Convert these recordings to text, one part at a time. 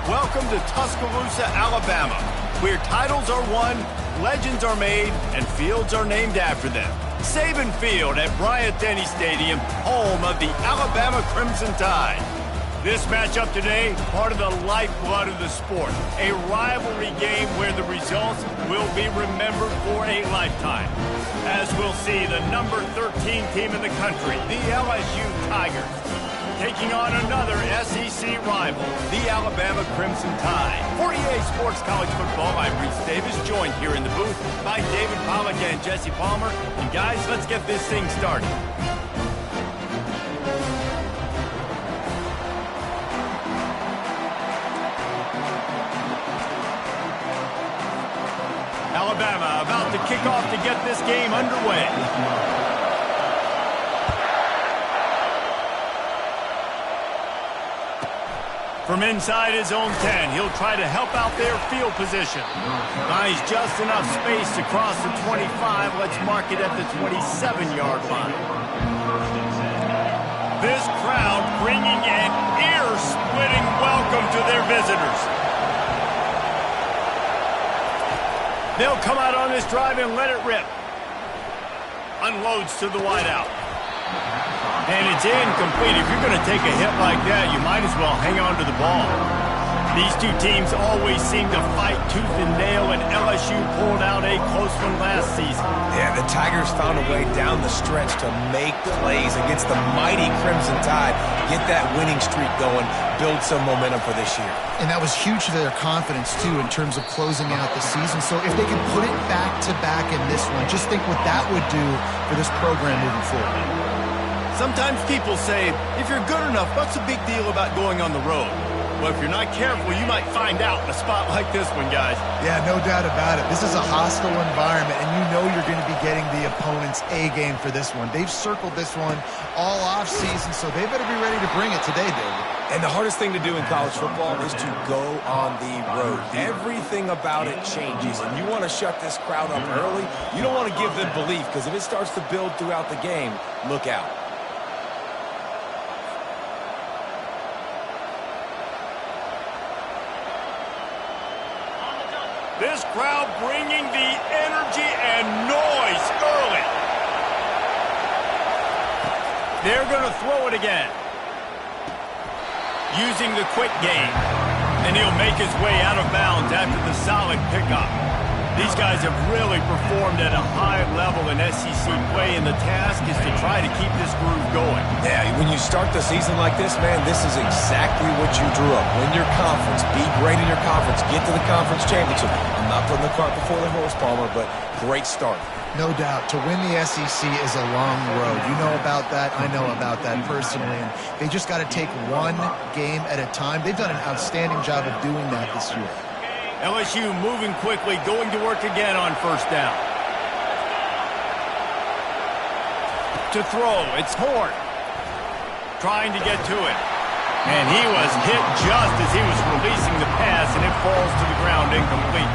Welcome to Tuscaloosa, Alabama, where titles are won, legends are made, and fields are named after them. Saban Field at Bryant-Denny Stadium, home of the Alabama Crimson Tide. This matchup today, part of the lifeblood of the sport. A rivalry game where the results will be remembered for a lifetime. As we'll see, the number 13 team in the country, the LSU Tigers, taking on another SEC rival, the Alabama Crimson Tide. For EA Sports College Football, I'm Reese Davis, joined here in the booth by David Pollack and Jesse Palmer. And guys, let's get this thing started. Alabama about to kick off to get this game underway. From inside his own 10, he'll try to help out their field position. Buys just enough space to cross the 25. Let's mark it at the 27-yard line. This crowd bringing an ear-splitting welcome to their visitors. They'll come out on this drive and let it rip. Unloads to the wideout. And it's incomplete. If you're going to take a hit like that, you might as well hang on to the ball. These two teams always seem to fight tooth and nail, and LSU pulled out a close one last season. Yeah, the Tigers found a way down the stretch to make plays against the mighty Crimson Tide. Get that winning streak going, build some momentum for this year. And that was huge to their confidence, too, in terms of closing out the season. So if they could put it back-to-back in this one, just think what that would do for this program moving forward. Sometimes people say, if you're good enough, what's the big deal about going on the road? Well, if you're not careful, you might find out in a spot like this one, guys. Yeah, no doubt about it. This is a hostile environment, and you know you're going to be getting the opponent's A game for this one. They've circled this one all off-season, so they better be ready to bring it today, David. And the hardest thing to do in college football is to go on the road. Everything about it changes, and you want to shut this crowd up early. You don't want to give them belief, because if it starts to build throughout the game, look out. This crowd bringing the energy and noise early. They're going to throw it again. Using the quick game. And he'll make his way out of bounds after the solid pickup. These guys have really performed at a high level in SEC play, and the task is to try to keep this groove going. Yeah, when you start the season like this, man, this is exactly what you drew up. Win your conference, be great in your conference, get to the conference championship. I'm not putting the cart before the horse, Palmer, but great start. No doubt. To win the SEC is a long road. You know about that. I know about that personally. And they just got to take one game at a time. They've done an outstanding job of doing that this year. LSU moving quickly, going to work again on first down. To throw, it's Horn. Trying to get to it. And he was hit just as he was releasing the pass, and it falls to the ground incomplete.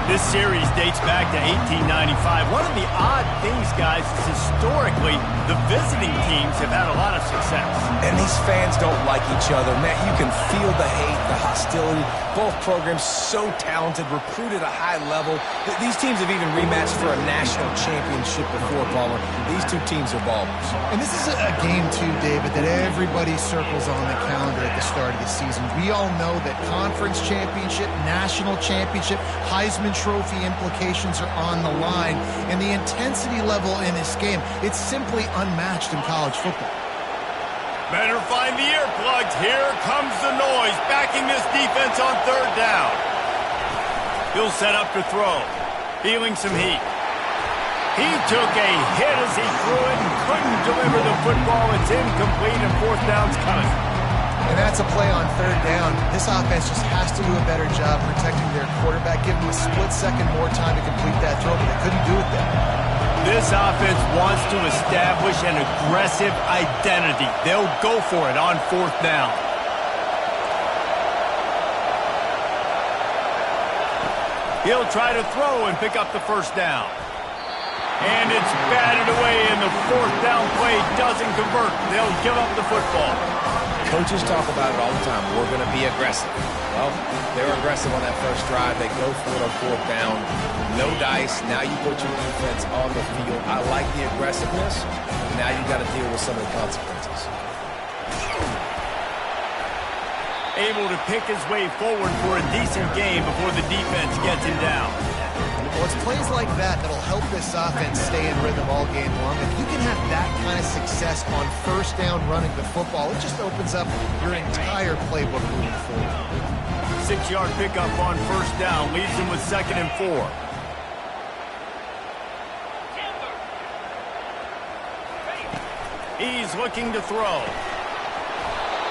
This series dates back to 1895. One of the odd things, guys, is historically, the visiting teams have had a lot of success. And these fans don't like each other. Matt, you can feel the hate, the hostility. Both programs so talented, recruited at a high level. These teams have even rematched for a national championship before, Palmer. These two teams are ballers. And this is a game, too, David, that everybody circles on the calendar at the start of the season. We all know that conference championship, national championship, Heisman Trophy implications are on the line. And the intensity level in this game, it's simply unmatched in college football. Better find the earplugs. Here comes the noise, backing this defense on third down. He'll set up to throw, feeling some heat. He took a hit as he threw it and couldn't deliver the football. It's incomplete, and fourth down's coming. And that's a play on third down. This offense just has to do a better job protecting their quarterback, give him a split second more time to complete that throw, but they couldn't do it there. This offense wants to establish an aggressive identity. They'll go for it on fourth down. He'll try to throw and pick up the first down. And it's batted away, and the fourth down play doesn't convert. They'll give up the football. coaches talk about it all the time. We're going to be aggressive. Well, they were aggressive on that first drive. They go for it on fourth down. No dice. Now you put your defense on the field. I like the aggressiveness. Now you got to deal with some of the consequences. Able to pick his way forward for a decent game before the defense gets him down. Well, it's plays like that that'll help this offense stay in rhythm all game long. If you can have that kind of success on first down running the football, it just opens up your entire playbook moving forward. 6-yard pickup on first down leaves him with 2nd and 4. He's looking to throw.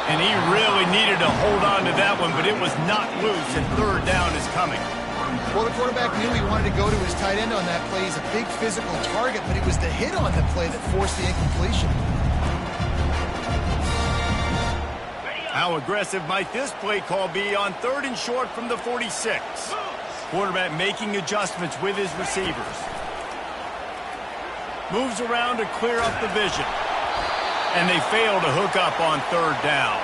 And he really needed to hold on to that one, but it was not loose, and 3rd down is coming. Well, the quarterback knew he wanted to go to his tight end on that play. He's a big physical target, but it was the hit on the play that forced the incompletion. How aggressive might this play call be on 3rd and short from the 46? Quarterback making adjustments with his receivers. Moves around to clear up the vision. And they fail to hook up on 3rd down.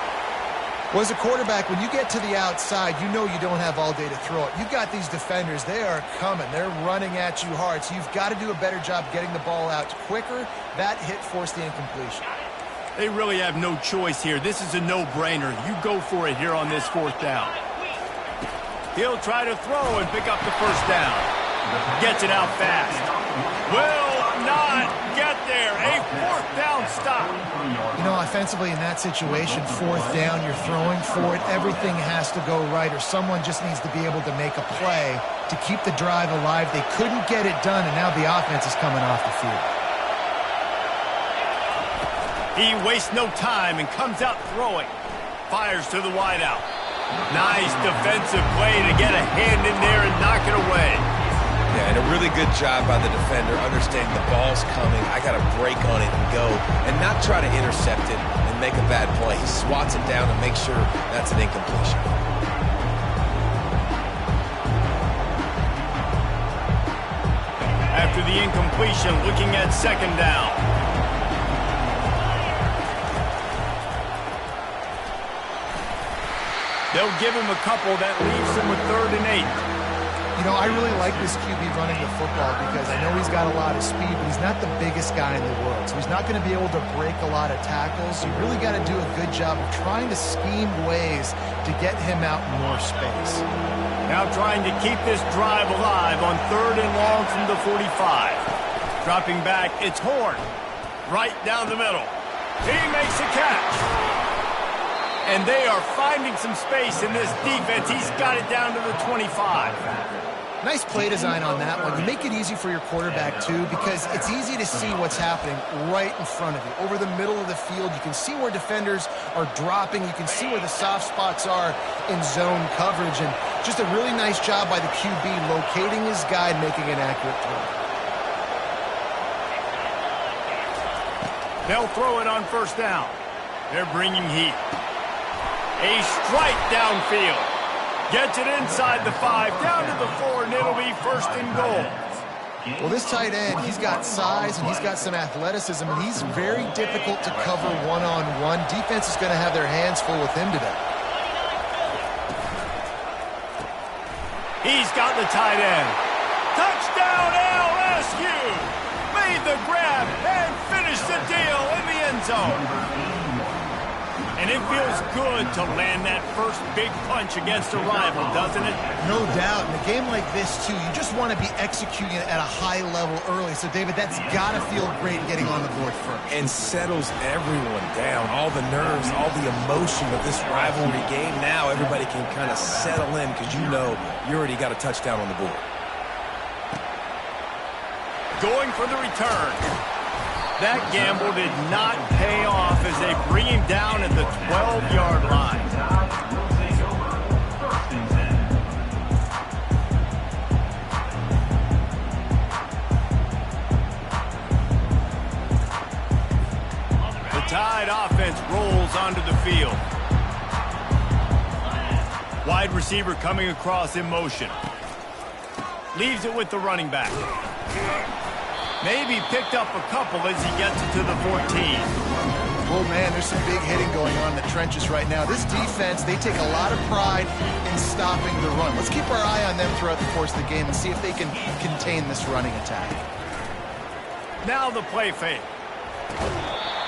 Well, as a quarterback, when you get to the outside, you know you don't have all day to throw it. You've got these defenders. They are coming. They're running at you hard. So you've got to do a better job getting the ball out quicker. That hit forced the incompletion. They really have no choice here. This is a no-brainer. You go for it here on this 4th down. He'll try to throw and pick up the 1st down. Gets it out fast. Will not get there. A 4th down stop. You know, offensively in that situation, 4th down, you're throwing for it. Everything has to go right, or someone just needs to be able to make a play to keep the drive alive. They couldn't get it done, and now the offense is coming off the field. He wastes no time and comes out throwing. Fires to the wideout. Nice defensive play to get a hand in there and knock it away. Yeah, and a really good job by the defender, understanding the ball's coming. I got to break on it and go, and not try to intercept it and make a bad play. He swats it down and makes sure that's an incompletion. After the incompletion, looking at 2nd down. They'll give him a couple that leaves him with 3rd and 8. You know, I really like this QB running the football because I know he's got a lot of speed, but he's not the biggest guy in the world. So he's not going to be able to break a lot of tackles. You really got to do a good job of trying to scheme ways to get him out in more space. Now trying to keep this drive alive on 3rd and long from the 45. Dropping back, it's Horn. Right down the middle. He makes a catch. And they are finding some space in this defense. He's got it down to the 25. Nice play design on that one. You make it easy for your quarterback, too, because it's easy to see what's happening right in front of you. Over the middle of the field, you can see where defenders are dropping. You can see where the soft spots are in zone coverage. And just a really nice job by the QB locating his guy and making an accurate throw. They'll throw it on 1st down. They're bringing heat. A strike downfield. Gets it inside the 5, down to the 4, and it'll be 1st and goal. Well, this tight end, he's got size and he's got some athleticism, and he's very difficult to cover one-on-one. Defense is going to have their hands full with him today. He's got the tight end. Touchdown LSU! Made the grab and finished the deal in the end zone. And it feels good to land that first big punch against a rival, doesn't it? No doubt. In a game like this, too, you just want to be executing at a high level early. So, David, that's got to feel great getting on the board first. And settles everyone down. All the nerves, all the emotion of this rivalry game. Now everybody can kind of settle in because you know you already got a touchdown on the board. Going for the return. That gamble did not pay off as they bring him down at the 12-yard line. The Tide offense rolls onto the field. Wide receiver coming across in motion. Leaves it with the running back. Maybe picked up a couple as he gets it to the 14. Oh, man, there's some big hitting going on in the trenches right now. This defense, they take a lot of pride in stopping the run. Let's keep our eye on them throughout the course of the game and see if they can contain this running attack. Now the play fake.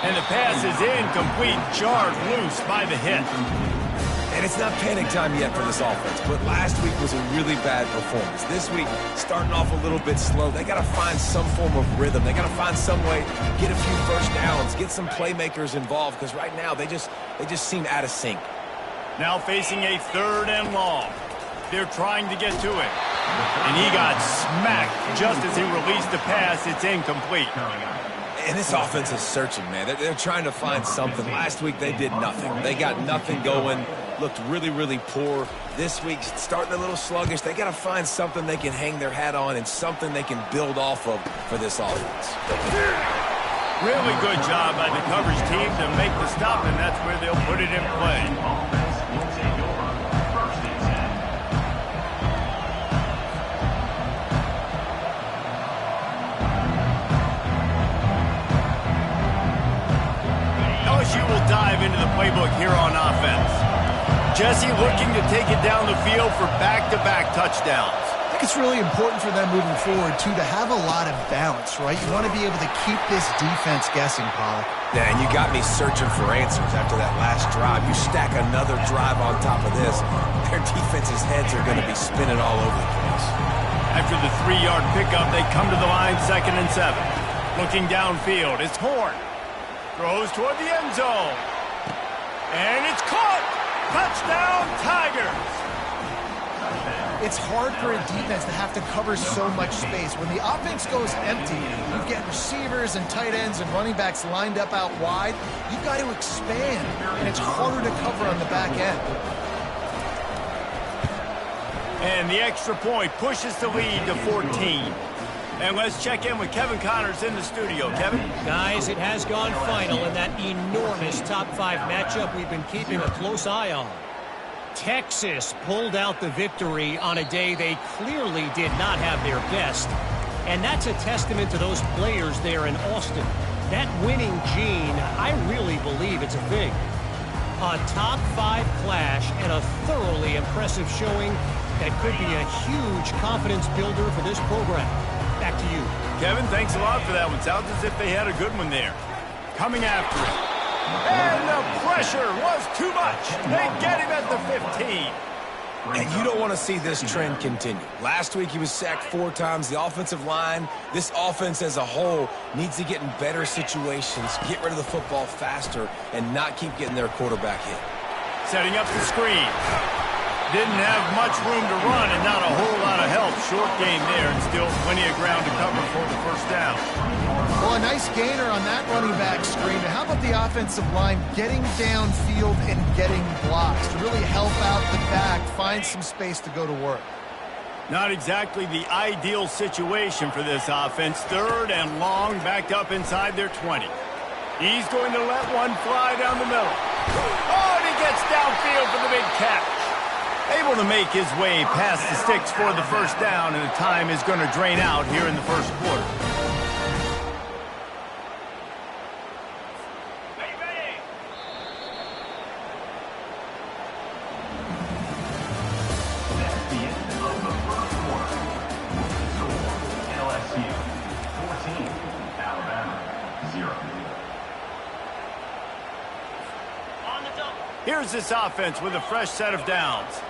And the pass is incomplete, jarred loose by the hit. And it's not panic time yet for this offense, but last week was a really bad performance. This week, starting off a little bit slow. They got to find some form of rhythm. They got to find some way, get a few first downs, get some playmakers involved, because right now they just seem out of sync. Now facing a 3rd and long. They're trying to get to it. And he got smacked just as he released the pass. It's incomplete. And this offense is searching, man. They're trying to find something. Last week, they did nothing. They got nothing going, looked really, really poor. This week, starting a little sluggish. They got to find something they can hang their hat on and something they can build off of for this offense. Really good job by the coverage team to make the stop, and that's where they'll put it in play. LSU will dive into the playbook here on offense. Jesse looking to take it down the field for back-to-back touchdowns. I think it's really important for them moving forward, too, to have a lot of balance, right? You want to be able to keep this defense guessing, Pollock. Yeah, and you got me searching for answers after that last drive. You stack another drive on top of this, their defense's heads are going to be spinning all over the place. After the 3-yard pickup, they come to the line 2nd and 7. Looking downfield, it's Horn. Throws toward the end zone. And it's caught! Touchdown, Tigers! It's hard for a defense to have to cover so much space. When the offense goes empty, you get receivers and tight ends and running backs lined up out wide. You've got to expand, and it's harder to cover on the back end. And the extra point pushes the lead to 14. And let's check in with Kevin Connors in the studio. Kevin? Guys, it has gone final in that enormous top 5 matchup we've been keeping a close eye on. Texas pulled out the victory on a day they clearly did not have their best. And that's a testament to those players there in Austin. That winning gene, I really believe it's a thing. A top 5 clash and a thoroughly impressive showing that could be a huge confidence builder for this program. Back to you. Kevin, thanks a lot for that one. Sounds as if they had a good one there. Coming after it. And the pressure was too much. They get him at the 15. And you don't want to see this trend continue. Last week, he was sacked 4 times. The offensive line, this offense as a whole, needs to get in better situations, get rid of the football faster, and not keep getting their quarterback hit. Setting up the screen. Didn't have much room to run and not a whole lot of help. Short gain there and still plenty of ground to cover for the first down. Well, a nice gainer on that running back screen. How about the offensive line getting downfield and getting blocks to really help out the back, find some space to go to work? Not exactly the ideal situation for this offense. 3rd and long, backed up inside their 20. He's going to let one fly down the middle. Oh, and he gets downfield for the big catch. Able to make his way past the sticks for the first down, and the time is going to drain out here in the first quarter. That's the end of the first quarter. Score, LSU 14, Alabama 0. Here's this offense with a fresh set of downs.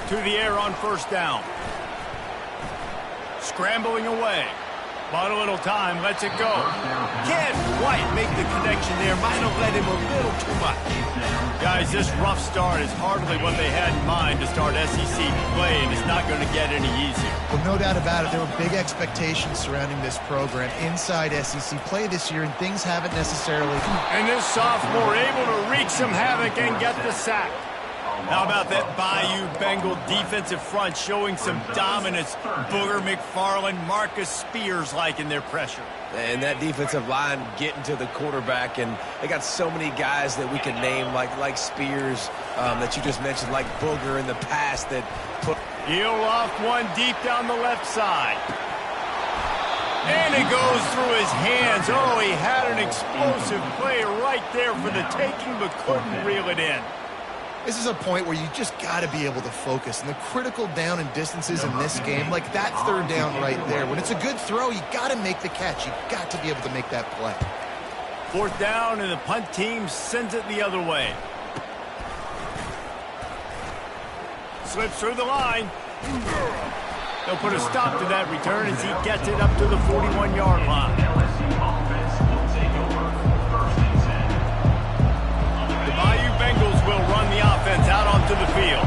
To the air on first down. Scrambling away. Bought a little time, lets it go. Can't quite make the connection there. Might have let him a little too much. Guys, this rough start is hardly what they had in mind to start SEC play, and it's not going to get any easier. Well, no doubt about it. There were big expectations surrounding this program inside SEC play this year, and things haven't necessarily... And this sophomore able to wreak some havoc and get the sack. How about that Bayou Bengal defensive front showing some dominance? Booger McFarland, Marcus Spears like in their pressure. And that defensive line getting to the quarterback, and they got so many guys that we could name like Spears that you just mentioned, like Booger in the past that put... He'll off one deep down the left side. And it goes through his hands. Oh, he had an explosive play right there for the taking, but couldn't reel it in. This is a point where you just got to be able to focus. And the critical down and distances in this game, like that third down right there, when it's a good throw, you got to make the catch. You got to be able to make that play. Fourth down, and the punt team sends it the other way. Slips through the line. They'll put a stop to that return as he gets it up to the 41-yard line. LSU offense will take over first and 10. The Bayou Bengals will run the offense out onto the field.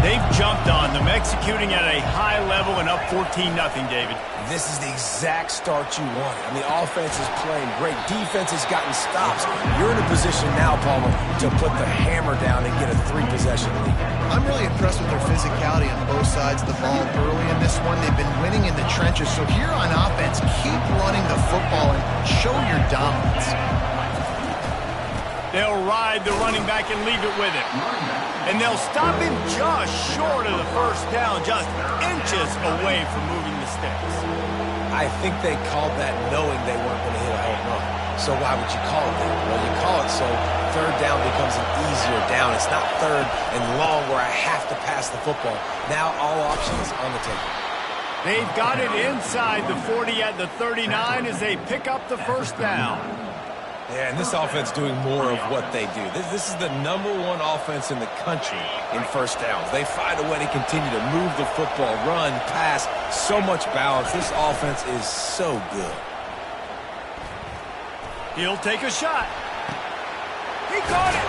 They've jumped on them, executing at a high level and up 14-0, David. This is the exact start you wanted. I mean, offense is playing great. Defense has gotten stops. You're in a position now, Palmer, to put the hammer down and get a 3-possession lead. I'm really impressed with their physicality on both sides of the ball early in this one. They've been winning in the trenches. So here on offense, keep running the football and show your dominance. They'll ride the running back and leave it with him. And they'll stop him just short of the first down, just inches away from moving the sticks. I think they called that knowing they weren't going to hit a home run. So why would you call it that? Well, you call it so third down becomes an easier down. It's not third and long where I have to pass the football. Now all options on the table. They've got it inside the 40 at the 39 as they pick up the first down. Yeah, and this offense doing more of what they do. This is the #1 offense in the country in first downs. They find a way to continue to move the football, run, pass, so much balance. This offense is so good. He'll take a shot. He caught it.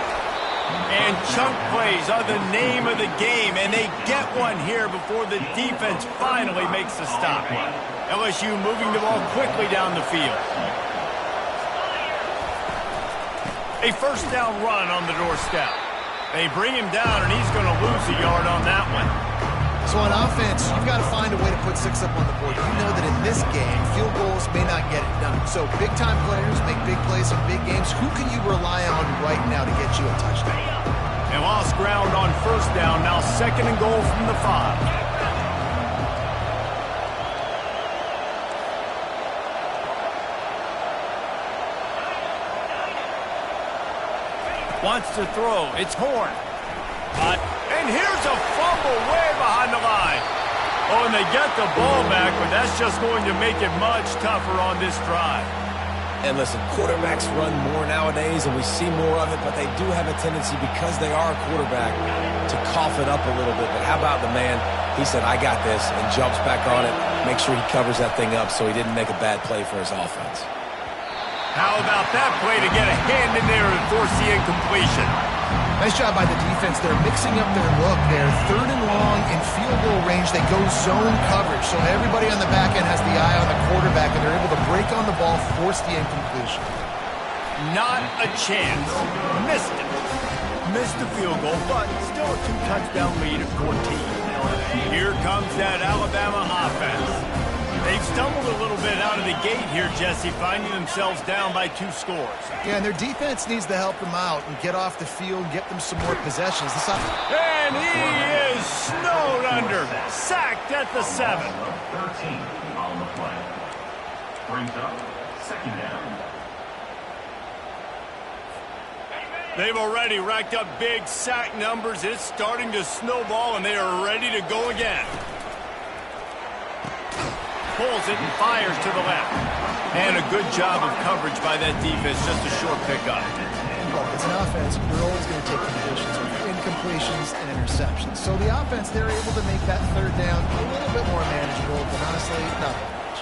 And chunk plays are the name of the game, and they get one here before the defense finally makes the stop. LSU moving the ball quickly down the field. A first down run on the doorstep. They bring him down, and he's going to lose a yard on that one. So on offense, you've got to find a way to put 6 up on the board. You know that in this game, field goals may not get it done. So big-time players make big plays in big games. Who can you rely on right now to get you a touchdown? They lost ground on first down. Now 2nd and goal from the 5. Wants to throw. It's Horn. And here's a fumble way behind the line. Oh, and they get the ball back, but that's just going to make it much tougher on this drive. And listen, quarterbacks run more nowadays, and we see more of it, but they do have a tendency, because they are a quarterback, to cough it up a little bit. But how about the man? He said, I got this, and jumps back on it, make sure he covers that thing up so he didn't make a bad play for his offense. How about that play to get a hand in there and force the incompletion? Nice job by the defense. They're mixing up their look. They're 3rd and long in field goal range. They go zone coverage. So everybody on the back end has the eye on the quarterback, and they're able to break on the ball, force the incompletion. Not a chance. Missed it. Missed the field goal, but still a 2-touchdown lead at 14. Here comes that Alabama offense. They've stumbled a little bit out of the gate here, Jesse, finding themselves down by 2 scores. Yeah, and their defense needs to help them out and get off the field, get them some more possessions. And he is snowed under, sacked at the 7. 13 on the play. Brings up 2nd down. They've already racked up big sack numbers. It's starting to snowball, and they are ready to go again. Pulls it and fires to the left. And a good job of coverage by that defense, just a short pickup. Look, it's an offense. You're always going to take completions or incompletions and interceptions. So the offense, they're able to make that 3rd down a little bit more manageable, but honestly, not that much.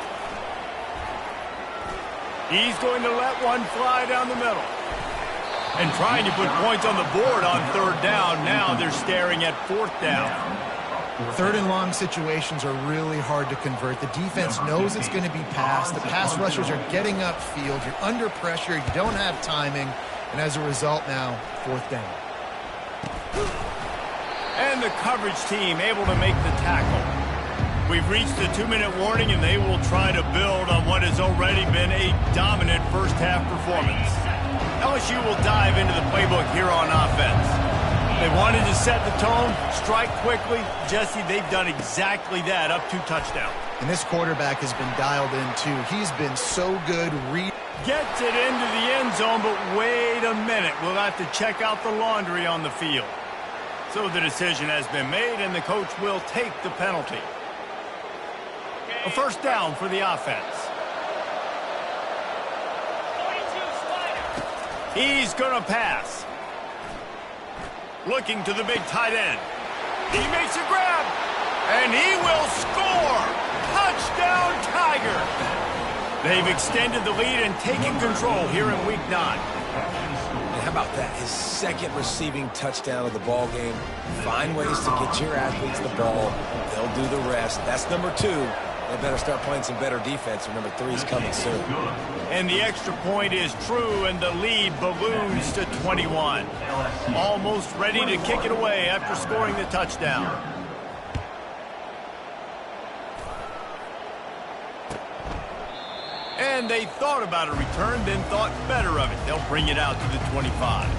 He's going to let one fly down the middle. And trying to put points on the board on 3rd down. Now they're staring at 4th down. 3rd and long situations are really hard to convert. The defense knows it's going to be passed. The pass rushers are getting upfield. You're under pressure. You don't have timing. And as a result now, 4th down. And the coverage team able to make the tackle. We've reached the 2-minute warning, and they will try to build on what has already been a dominant first-half performance. LSU will dive into the playbook here on offense. They wanted to set the tone, strike quickly. Jesse, they've done exactly that, up 2 touchdowns. And this quarterback has been dialed in, too. He's been so good. Gets it into the end zone, but wait a minute. We'll have to check out the laundry on the field. So the decision has been made, and the coach will take the penalty. A first down for the offense. He's going to pass. Looking to the big tight end. He makes a grab, and he will score. Touchdown, Tiger. They've extended the lead and taken control here in Week 9. How about that? His second receiving touchdown of the ball game. Find ways to get your athletes the ball. They'll do the rest. That's number 2. They better start playing some better defense. Number 3 is coming soon. And the extra point is true, and the lead balloons to 21. Almost ready to kick it away after scoring the touchdown. And they thought about a return, then thought better of it. They'll bring it out to the 25.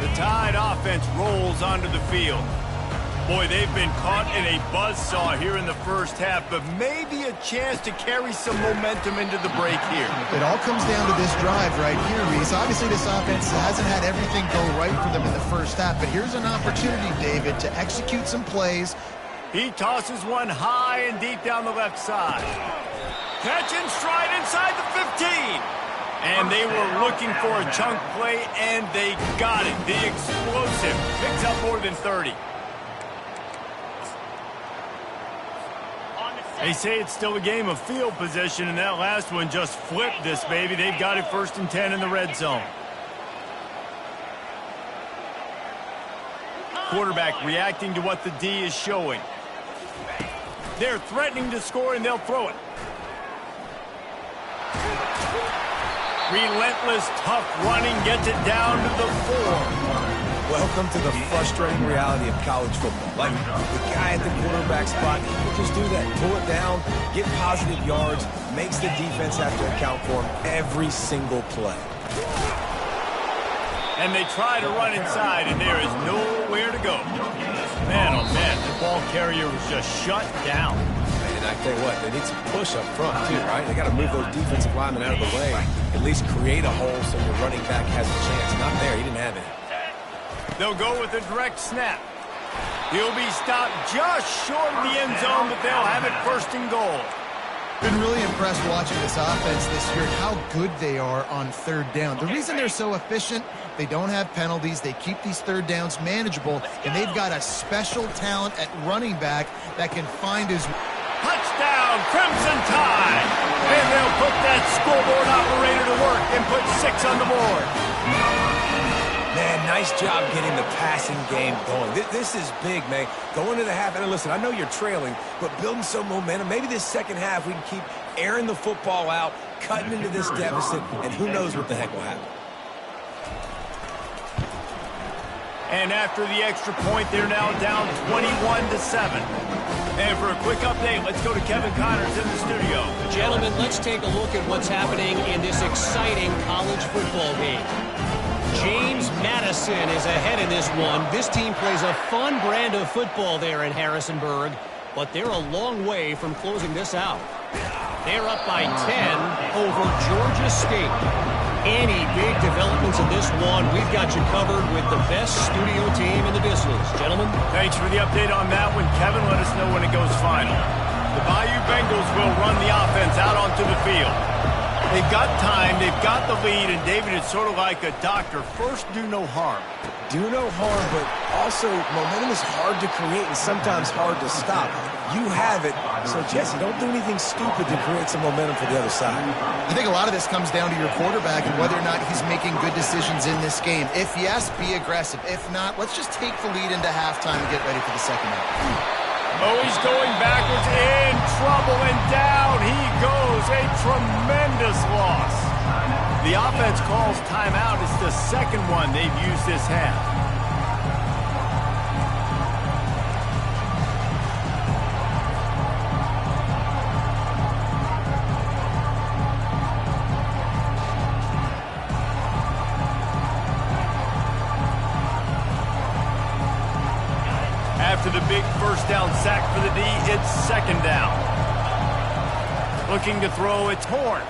The Tide offense rolls onto the field. Boy, they've been caught in a buzzsaw here in the first half, but maybe a chance to carry some momentum into the break here. It all comes down to this drive right here, Reese. Obviously, this offense hasn't had everything go right for them in the first half, but here's an opportunity, David, to execute some plays. He tosses one high and deep down the left side. Catch and stride inside the 15. And they were looking for a chunk play, and they got it. The explosive picks up more than 30. They say it's still a game of field position, and that last one just flipped this baby. They've got it 1st and 10 in the red zone. Quarterback reacting to what the D is showing. They're threatening to score, and they'll throw it. Relentless, tough running gets it down to the 4. Welcome to the frustrating reality of college football. Like, the guy at the quarterback spot, he can just do that. Pull it down, get positive yards, makes the defense have to account for him every single play. And they try to run inside, and there is nowhere to go. Man, oh man, the ball carrier was just shut down. And I tell you what, they need some push up front too, right? They got to move those defensive linemen out of the way. At least create a hole so your running back has a chance. Not there, he didn't have it. They'll go with a direct snap. He'll be stopped just short of the end zone, but they'll have it 1st and goal. Been really impressed watching this offense this year and how good they are on 3rd down. The reason they're so efficient, they don't have penalties, they keep these 3rd downs manageable, and they've got a special talent at running back that can find his... Touchdown, Crimson Tide! And they'll put that scoreboard operator to work and put 6 on the board. Man, nice job getting the passing game going. This is big, man. Going to the half, and listen, I know you're trailing, but building some momentum. Maybe this second half we can keep airing the football out, cutting into this deficit, and who knows what the heck will happen. And after the extra point, they're now down 21-7. And for a quick update, let's go to Kevin Connors in the studio. Gentlemen, let's take a look at what's happening in this exciting college football game. James Madison is ahead in this one. This team plays a fun brand of football there in Harrisonburg, but they're a long way from closing this out. They're up by 10 over Georgia State. Any big developments in this one, we've got you covered with the best studio team in the business. Gentlemen. Thanks for the update on that one. Kevin, let us know when it goes final. The Bayou Bengals will run the offense out onto the field. They've got time, they've got the lead, and David, it's sort of like a doctor. First, do no harm. Do no harm, but also momentum is hard to create and sometimes hard to stop. You have it, so Jesse, don't do anything stupid to create some momentum for the other side. I think a lot of this comes down to your quarterback and whether or not he's making good decisions in this game. If yes, be aggressive. If not, let's just take the lead into halftime and get ready for the second half. Oh, he's going backwards, in trouble, and down he goes. A tremendous loss. The offense calls timeout. It's the second one they've used this half. down sack for the D. It's second down. Looking to throw, it's Horn.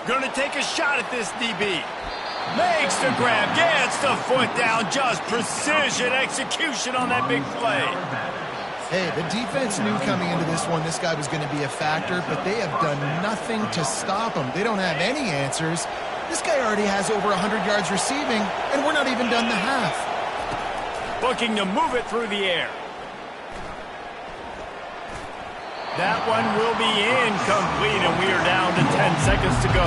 Going to take a shot at this DB. Makes the grab, gets the foot down. Just precision execution on that big play. Hey, the defense knew coming into this one this guy was going to be a factor, but they have done nothing to stop him. They don't have any answers. This guy already has over 100 yards receiving, and we're not even done the half. Looking to move it through the air. That one will be incomplete, and we are down to 10 seconds to go.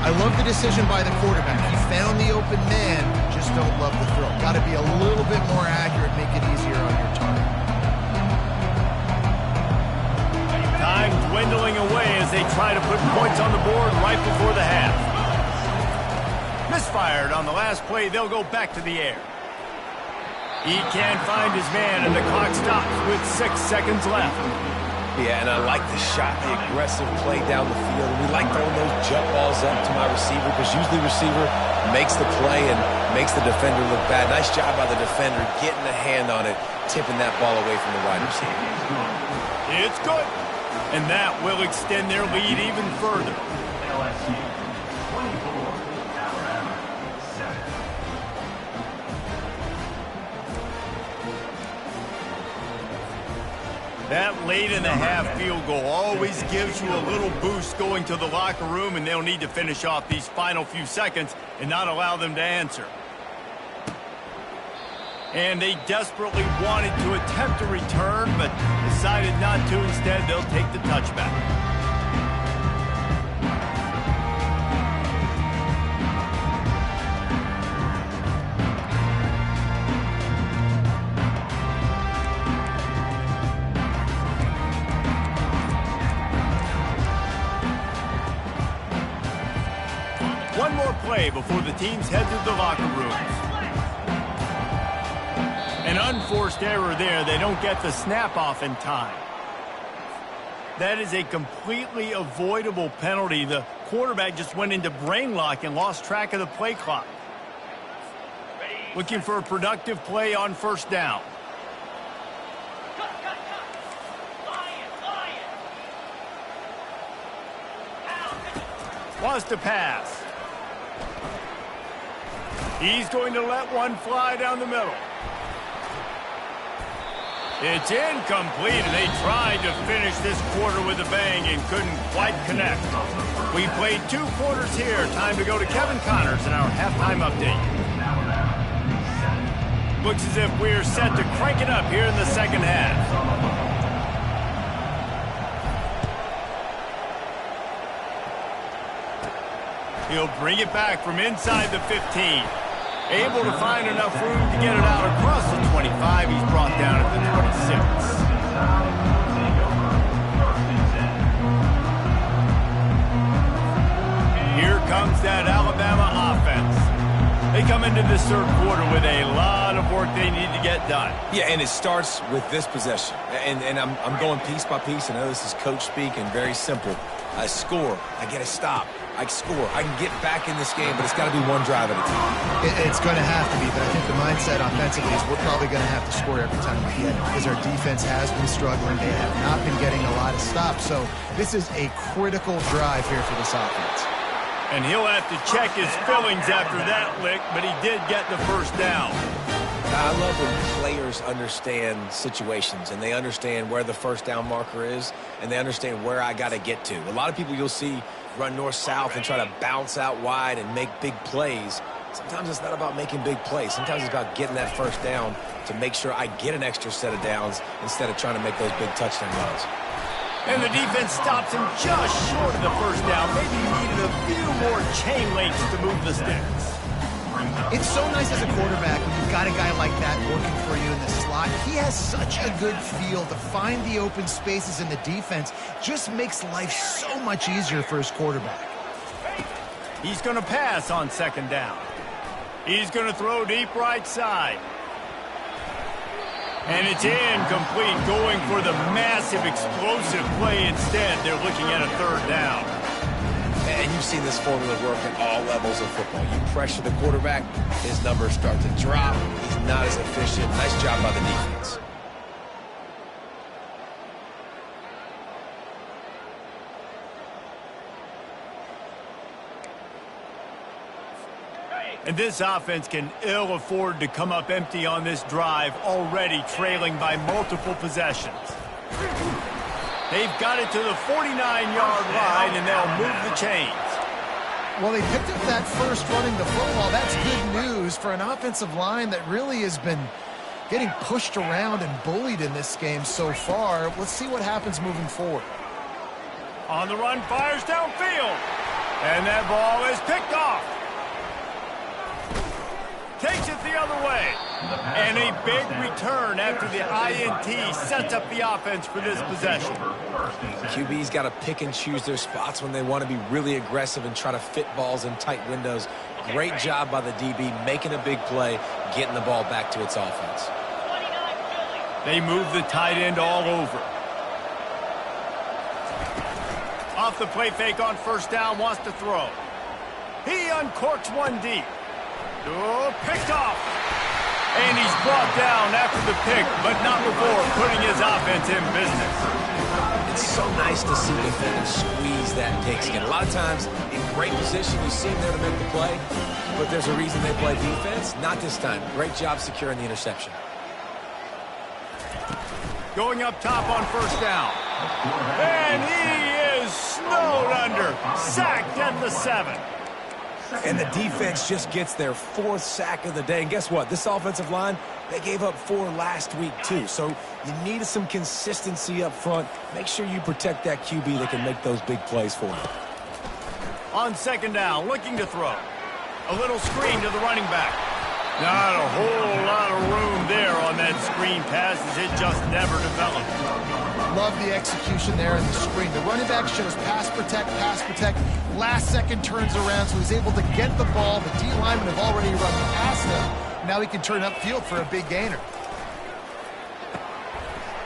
I love the decision by the quarterback. He found the open man, just don't love the throw. Got to be a little bit more accurate, make it easier on your target. Time dwindling away as they try to put points on the board right before the half. Misfired on the last play, they'll go back to the air. He can't find his man, and the clock stops with 6 seconds left. Yeah, and I like the shot, the aggressive play down the field. We like throwing those jump balls up to my receiver because usually the receiver makes the play and makes the defender look bad. Nice job by the defender getting a hand on it, tipping that ball away from the wide receiver. It's good. And that will extend their lead even further. LSU 24, Alabama 7. That late in the half field goal always gives you a little boost going to the locker room, and they'll need to finish off these final few seconds and not allow them to answer. And they desperately wanted to attempt a return, but decided not to. Instead, they'll take the touchback. One more play before the teams head to the locker rooms. An unforced error there. They don't get the snap off in time. That is a completely avoidable penalty. The quarterback just went into brain lock and lost track of the play clock. Looking for a productive play on first down. Wants to pass. He's going to let one fly down the middle. It's incomplete, and they tried to finish this quarter with a bang and couldn't quite connect. We played 2 quarters here. Time to go to Kevin Connors in our halftime update. Looks as if we're set to crank it up here in the second half. He'll bring it back from inside the 15. Able to find enough room to get it out across the 25. He's brought down at the 26. Here comes that Alabama offense. They come into this third quarter with a lot of work they need to get done. Yeah, and it starts with this possession. And I'm going piece by piece. I know this is coach speak and very simple. I score. I get a stop. I score. I can get back in this game, but it's got to be one drive at a time. It's going to have to be, but I think the mindset offensively is we're probably going to have to score every time we get it because our defense has been struggling. They have not been getting a lot of stops, so this is a critical drive here for this offense. And he'll have to check his fillings after that lick, but he did get the first down. I love when players understand situations and they understand where the first down marker is and they understand where I got to get to. A lot of people you'll see run north-south and try to bounce out wide and make big plays. Sometimes it's not about making big plays. Sometimes it's about getting that first down to make sure I get an extra set of downs instead of trying to make those big touchdown runs. And the defense stops him just short of the first down. Maybe he needed a few more chain links to move the sticks. It's so nice as a quarterback when you've got a guy like that working for you in the slot. He has such a good feel to find the open spaces in the defense. Just makes life so much easier for his quarterback. He's going to pass on second down. He's going to throw deep right side. And it's incomplete, going for the massive explosive play instead. They're looking at a third down. And you've seen this formula work at all levels of football. You pressure the quarterback, his numbers start to drop. He's not as efficient. Nice job by the defense. And this offense can ill afford to come up empty on this drive, already trailing by multiple possessions. They've got it to the 49-yard line, and they'll move the chains. Well, they picked up that first running the football. That's good news for an offensive line that really has been getting pushed around and bullied in this game so far. Let's see what happens moving forward. On the run, fires downfield. And that ball is picked off. Takes it the other way. And a big return after the INT sets up the offense for this possession. QB's got to pick and choose their spots when they want to be really aggressive and try to fit balls in tight windows. Great job by the DB making a big play, getting the ball back to its offense. They move the tight end all over. Off the play fake on first down, wants to throw. He uncorks one deep. Oh, picked off. And he's brought down after the pick, but not before putting his offense in business. It's so nice to see defenders squeeze that pigskin. A lot of times, in great position, you see him there to make the play, but there's a reason they play defense. Not this time. Great job securing the interception. Going up top on first down. And he is snowed under. Sacked at the 7. And the defense just gets their 4th sack of the day. And guess what? This offensive line, they gave up 4 last week too. So you need some consistency up front. Make sure you protect that QB that can make those big plays for you. On second down, looking to throw. A little screen to the running back. Not a whole lot of room there on that screen pass as it just never developed. Love the execution there in the screen. The running back shows pass protect, pass protect. Last second turns around, so he's able to get the ball. The D linemen have already run past him. Now he can turn upfield for a big gainer.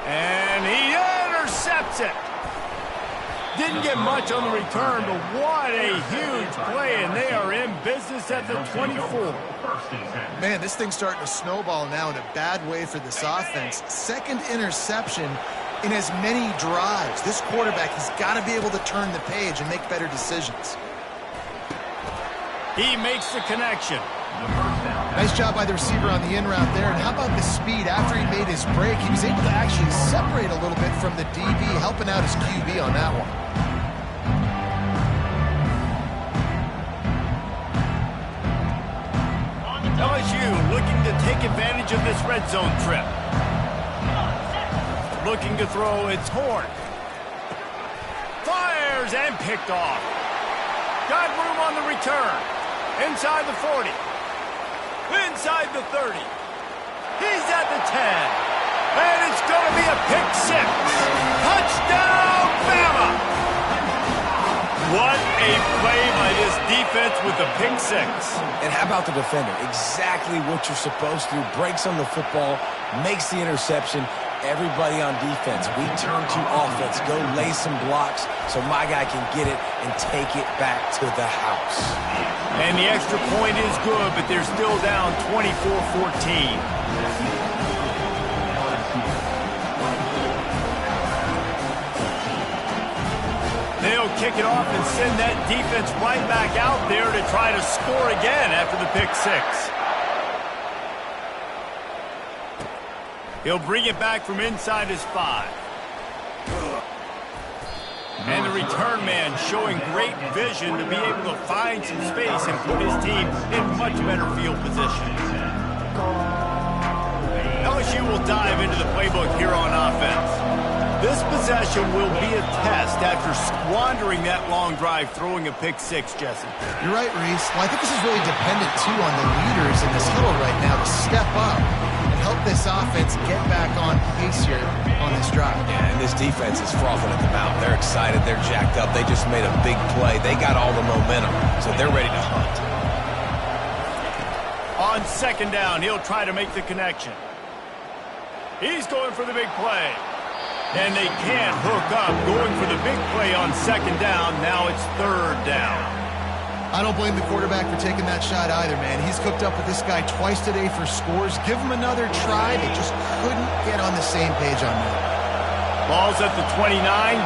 And he intercepts it. Didn't get much on the return, but what a huge play, and they are in business at the 24. Man, this thing's starting to snowball now in a bad way for this offense. Second interception in as many drives. This quarterback has got to be able to turn the page and make better decisions. He makes the connection. Nice job by the receiver on the in route there. And how about the speed? After he made his break, he was able to actually separate a little bit from the DB, helping out his QB on that one. LSU looking to take advantage of this red zone trip. Looking to throw, it's Horn. Fires and picked off. Got room on the return. Inside the 40. Inside the 30. He's at the 10. And it's going to be a pick 6. Touchdown, Bama! What a play by this defense with the pick 6. And how about the defender? Exactly what you're supposed to do. Breaks on the football, makes the interception. Everybody on defense, we turn to offense. Go lay some blocks so my guy can get it and take it back to the house. And the extra point is good, but they're still down 24-14. They'll kick it off and send that defense right back out there to try to score again after the pick 6. He'll bring it back from inside his 5. And the return man showing great vision to be able to find some space and put his team in much better field position. LSU will dive into the playbook here on offense. This possession will be a test after squandering that long drive throwing a pick 6, Jesse. You're right, Reese. Well, I think this is really dependent, too, on the leaders in this huddle right now to step up and help this offense get back on pace here on this drive. Yeah, and this defense is frothing at the mouth. They're excited. They're jacked up. They just made a big play. They got all the momentum, so they're ready to hunt. On second down, he'll try to make the connection. He's going for the big play. And they can't hook up, going for the big play on second down. Now it's third down. I don't blame the quarterback for taking that shot either, man. He's cooked up with this guy twice today for scores. Give him another try. They just couldn't get on the same page on that. Ball's at the 29.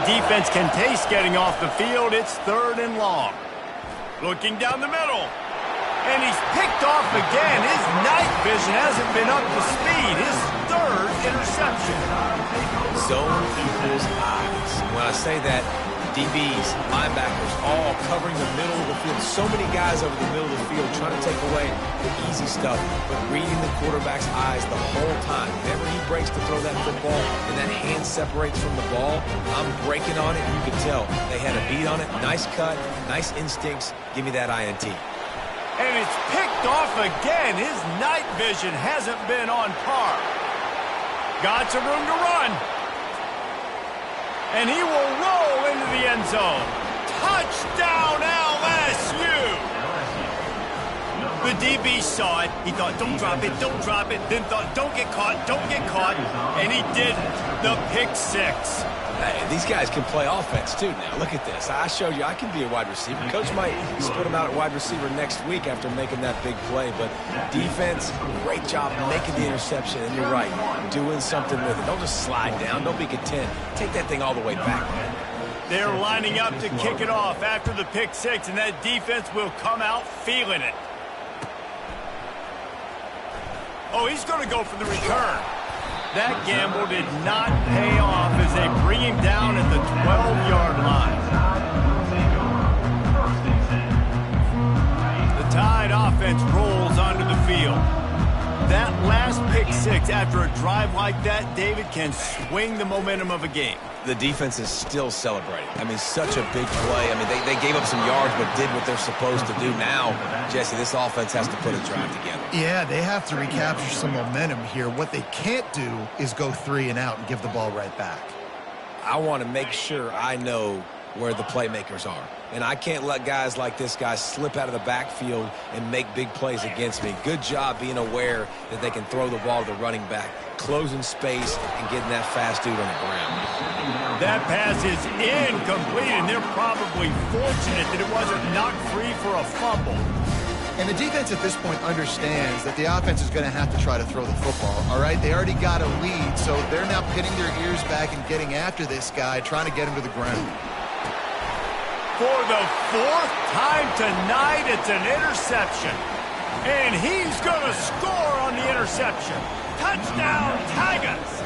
Defense can taste getting off the field. It's third and long. Looking down the middle. And he's picked off again. His night vision hasn't been up to speed. His third interception. Zone equals eyes. When I say that, DBs, linebackers, all covering the middle of the field. So many guys over the middle of the field trying to take away the easy stuff, but reading the quarterback's eyes the whole time. Whenever he breaks to throw that football and that hand separates from the ball, I'm breaking on it. You can tell they had a beat on it. Nice cut, nice instincts. Give me that INT. And it's picked off again. His night vision hasn't been on par. Got some room to run. And he will roll into the end zone. Touchdown, LSU! The DB saw it. He thought, don't drop it, don't drop it. Then thought, don't get caught, don't get caught. And he did the pick six. Hey, these guys can play offense, too, now. Look at this. I showed you I can be a wide receiver. Coach might split him out at wide receiver next week after making that big play. But defense, great job making the interception. And you're right, doing something with it. Don't just slide down. Don't be content. Take that thing all the way back, man. They're lining up to kick it off after the pick six, and that defense will come out feeling it. Oh, he's going to go for the return. That gamble did not pay off as they bring him down at the 12-yard line. The Tide offense rolls onto the field. That last pick six after a drive like that, David, can swing the momentum of a game. The defense is still celebrating. I mean, such a big play. I mean, they gave up some yards but did what they're supposed to do. Now, Jesse, this offense has to put a drive together. Yeah, they have to recapture some momentum here. What they can't do is go 3 and out and give the ball right back. I want to make sure I know where the playmakers are. And I can't let guys like this guy slip out of the backfield and make big plays against me. Good job being aware that they can throw the ball to the running back, closing space, and getting that fast dude on the ground. That pass is incomplete, and they're probably fortunate that it wasn't knocked free for a fumble. And the defense at this point understands that the offense is going to have to try to throw the football, all right? They already got a lead, so they're now pinning their ears back and getting after this guy, trying to get him to the ground. For the fourth time tonight, it's an interception. And he's going to score on the interception. Touchdown, Tigers!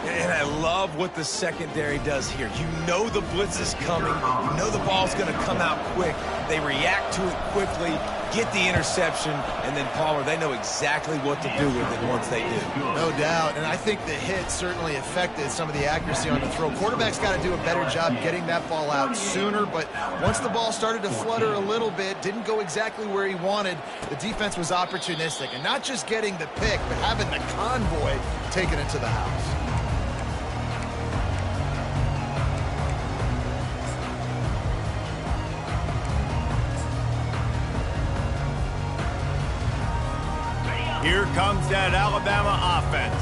And I love what the secondary does here. You know the blitz is coming. You know the ball's going to come out quick. They react to it quickly, get the interception, and then, Palmer, they know exactly what to do with it once they do. No doubt, and I think the hit certainly affected some of the accuracy on the throw. Quarterback's got to do a better job getting that ball out sooner, but once the ball started to flutter a little bit, didn't go exactly where he wanted, the defense was opportunistic. And not just getting the pick, but having the convoy taking it to the house. Here comes that Alabama offense.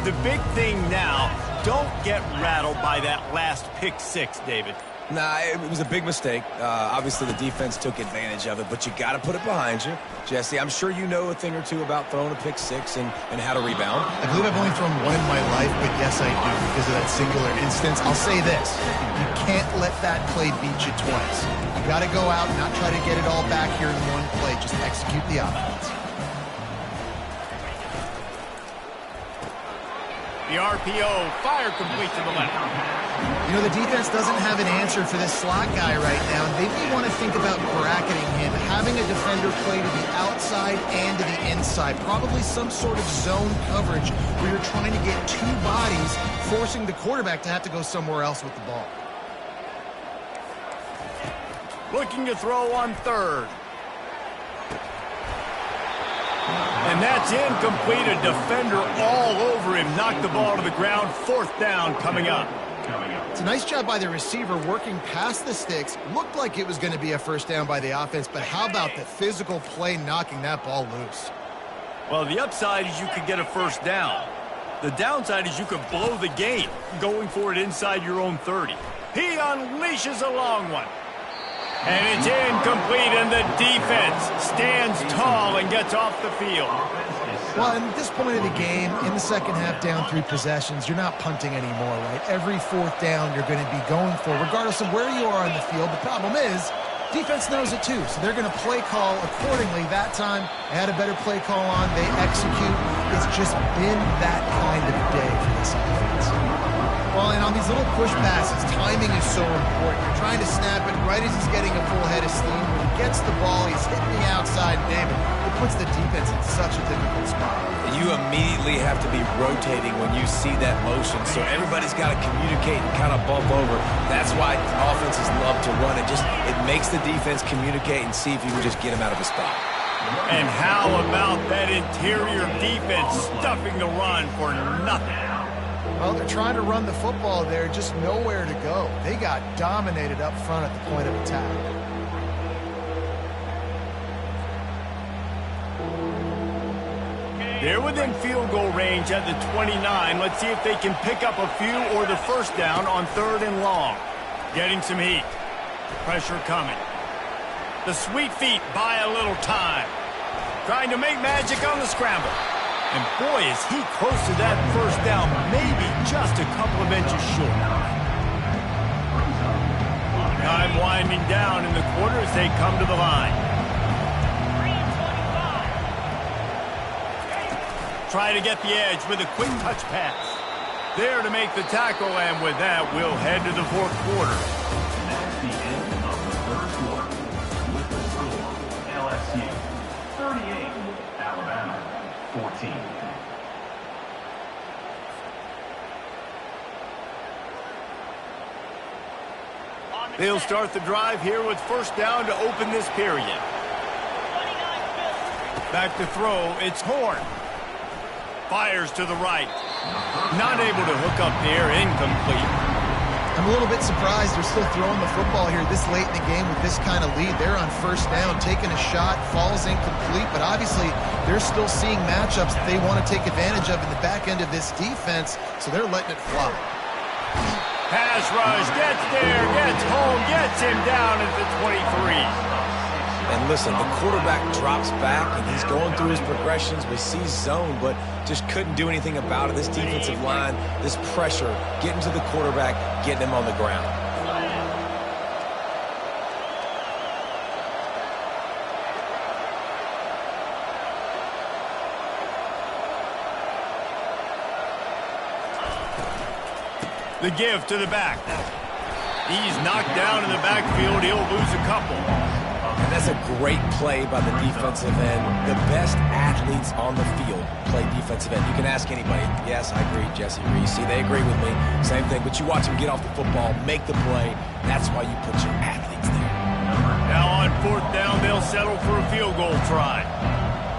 The big thing now, don't get rattled by that last pick six, David. Nah, it was a big mistake. Obviously, the defense took advantage of it, but you got to put it behind you. Jesse, I'm sure you know a thing or two about throwing a pick six and how to rebound. I believe I've only thrown one in my life, but yes, I do because of that singular instance. I'll say this. You can't let that play beat you twice. You got to go out and not try to get it all back here in one play. Just execute the offense. The RPO, fire complete to the left. You know, the defense doesn't have an answer for this slot guy right now. They may want to think about bracketing him, having a defender play to the outside and to the inside. Probably some sort of zone coverage where you're trying to get two bodies, forcing the quarterback to have to go somewhere else with the ball. Looking to throw on third. And that's incomplete. A defender all over him. Knocked the ball to the ground. Fourth down coming up. It's a nice job by the receiver working past the sticks. Looked like it was going to be a first down by the offense, but how about the physical play knocking that ball loose? Well, the upside is you could get a first down. The downside is you could blow the game going for it inside your own 30. He unleashes a long one. And it's incomplete, and the defense stands tall and gets off the field. Well, at this point of the game, in the second half, down 3 possessions, you're not punting anymore, right? Every fourth down you're going to be going for, regardless of where you are on the field. The problem is, Defense knows it too, so they're going to play call accordingly. That time, they had a better play call on. They execute. It's just been that kind of day for this offense. Well, and on these little push passes, timing is so important. You're trying to snap it right as he's getting a full head of steam. When he gets the ball, he's hitting the outside, David. It puts the defense in such a difficult spot. You immediately have to be rotating when you see that motion, so everybody's got to communicate and kind of bump over. That's why offenses love to run it. It makes the defense communicate and see if you can just get him out of a spot. And how about that interior defense stuffing the run for nothing? Well, they're trying to run the football there, just nowhere to go. They got dominated up front at the point of attack. They're within field goal range at the 29. Let's see if they can pick up a few or the first down on 3rd and long. Getting some heat. Pressure coming. The sweet feet buy a little time. Trying to make magic on the scramble. And boy, is he close to that first down, maybe just a couple of inches short. Time winding down in the quarter as they come to the line. Try to get the edge with a quick touch pass. There to make the tackle, and with that, we'll head to the 4th quarter. That's the end of the 3rd quarter. With the score, LSU 38, Alabama 14. They'll start the drive here with first down to open this period. Back to throw, it's Horn. Fires to the right. Not able to hook up there, incomplete. I'm a little bit surprised they're still throwing the football here this late in the game with this kind of lead. They're on first down, taking a shot, falls incomplete, but obviously they're still seeing matchups that they want to take advantage of in the back end of this defense, so they're letting it fly. Pass rush, gets there, gets home, gets him down at the 23. And listen, the quarterback drops back, and he's going through his progressions. We see zone, but just couldn't do anything about it. This defensive line, this pressure, getting to the quarterback, getting him on the ground. The give to the back. He's knocked down in the backfield. He'll lose a couple. And that's a great play by the defensive end. The best athletes on the field play defensive end. You can ask anybody. Yes, I agree, Jesse Reese. See, they agree with me. Same thing. But you watch them get off the football, make the play. That's why you put your athletes there. Now on 4th down, they'll settle for a field goal try.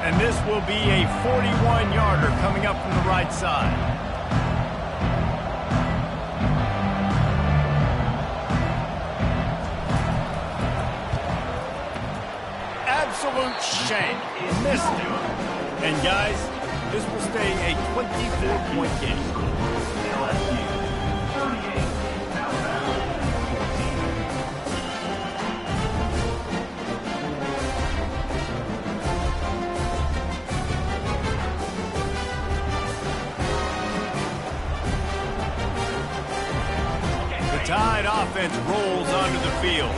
And this will be a 41-yarder coming up from the right side. Absolute shame. Missed it. And guys, this will stay a 24-point game. LSU 38, Alabama 14. The Tide offense rolls onto the field.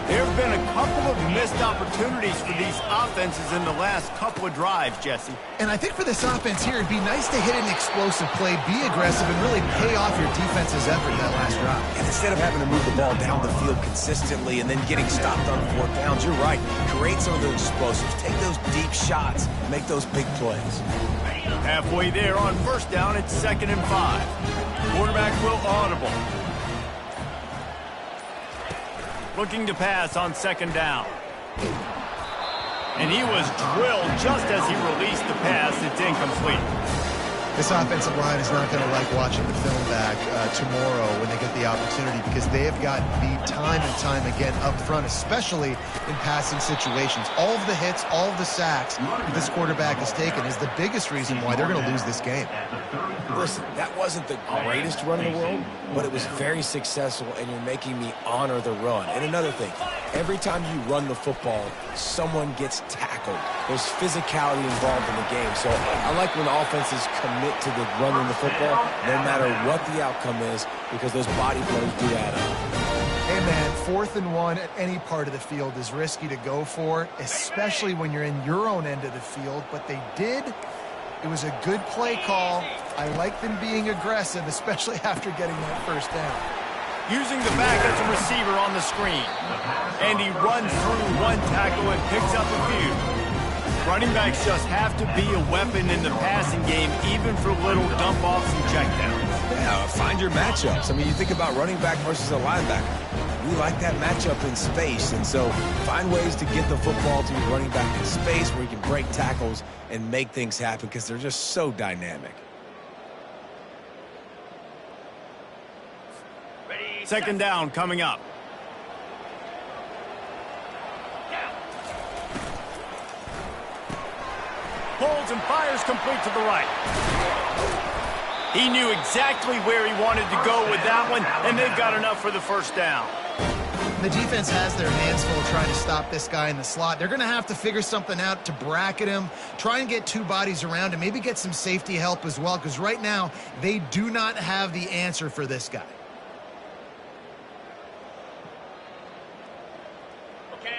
There have been a couple of missed opportunities for these offenses in the last couple of drives, Jesse. And I think for this offense here, it'd be nice to hit an explosive play, be aggressive, and really pay off your defense's effort that last drive. And instead of having to move the ball down the field consistently and then getting stopped on 4th downs, you're right. Create some of those explosives. Take those deep shots. Make those big plays. Halfway there on first down, it's 2nd and 5. Quarterback will audible. Looking to pass on 2nd down. And he was drilled just as he released the pass. It's incomplete. This offensive line is not going to like watching the film back tomorrow when they get the opportunity, because they have gotten beat time and time again up front, especially in passing situations. All of the hits, all of the sacks that this quarterback has taken is the biggest reason why they're going to lose this game. Listen, that wasn't the greatest run in the world, but it was very successful, and you're making me honor the run. And another thing, every time you run the football, someone gets tackled. There's physicality involved in the game. So I like when offenses commit to the running the football, no matter what the outcome is, because those body blows do add up. Hey, Hey, man, 4th and 1 at any part of the field is risky to go for, especially when you're in your own end of the field. But they did. It was a good play call. I like them being aggressive, especially after getting that first down. Using the back as a receiver on the screen. And he runs through one tackle and picks up a few. Running backs just have to be a weapon in the passing game, even for little dump-offs and checkdowns. Yeah, find your matchups. I mean, you think about running back versus a linebacker. We like that matchup in space, and so find ways to get the football to your running back in space where you can break tackles and make things happen because they're just so dynamic. Second down coming up. Pulls and fires complete to the right. He knew exactly where he wanted to go with that one, and they've got enough for the first down. The defense has their hands full trying to stop this guy in the slot. They're going to have to figure something out to bracket him, try and get two bodies around him, maybe get some safety help as well, because right now they do not have the answer for this guy.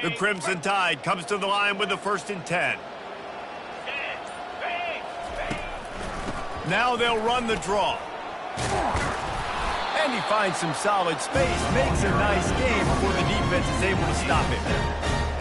The Crimson Tide comes to the line with the 1st and 10. Now they'll run the draw. And he finds some solid space, makes a nice game before the defense is able to stop him.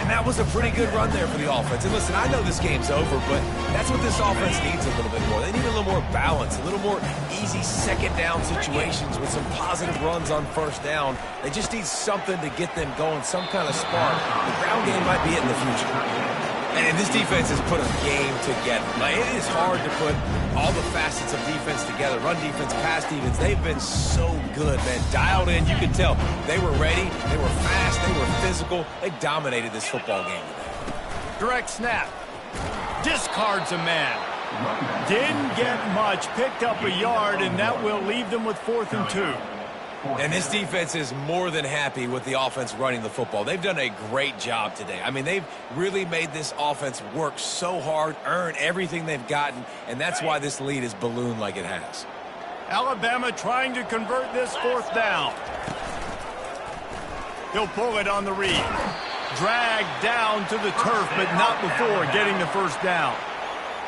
And that was a pretty good run there for the offense. And listen, I know this game's over, but that's what this offense needs a little bit more. They need a little more balance, a little more easy second down situations with some positive runs on first down. They just need something to get them going, some kind of spark. The ground game might be it in the future. And this defense has put a game together. Like, it is hard to put all the facets of defense together. Run defense, pass defense. They've been so good, man. Dialed in. You can tell they were ready. They were fast. They were physical. They dominated this football game today. Direct snap. Discards a man. Didn't get much. Picked up a yard, and that will leave them with 4th and 2. And this defense is more than happy with the offense running the football. They've done a great job today. I mean, they've really made this offense work so hard, earn everything they've gotten, and that's why this lead is ballooned like it has. Alabama trying to convert this 4th down. He'll pull it on the read. Dragged down to the turf, but not before getting the first down.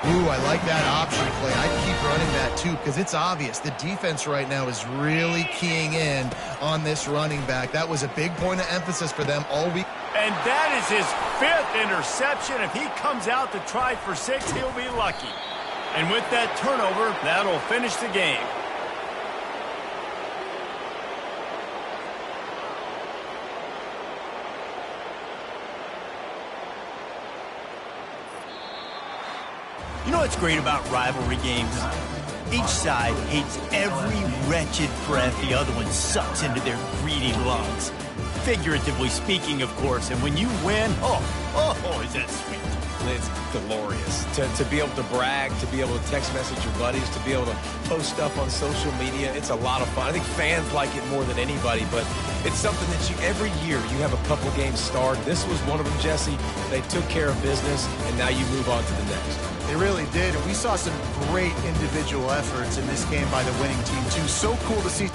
Ooh, I like that option play. I'd keep running that too because it's obvious. The defense right now is really keying in on this running back. That was a big point of emphasis for them all week. And that is his 5th interception. If he comes out to try for 6, he'll be lucky. And with that turnover, that'll finish the game. You know what's great about rivalry games? Each side hates every wretched breath the other one sucks into their greedy lungs. Figuratively speaking, of course, and when you win, oh, is that sweet. It's glorious to be able to brag, to be able to text message your buddies, to be able to post stuff on social media. It's a lot of fun. I think fans like it more than anybody, but it's something that every year you have a couple games start. This was one of them, Jesse. They took care of business, and now you move on to the next. They really did, and we saw some great individual efforts in this game by the winning team, too. So cool to see.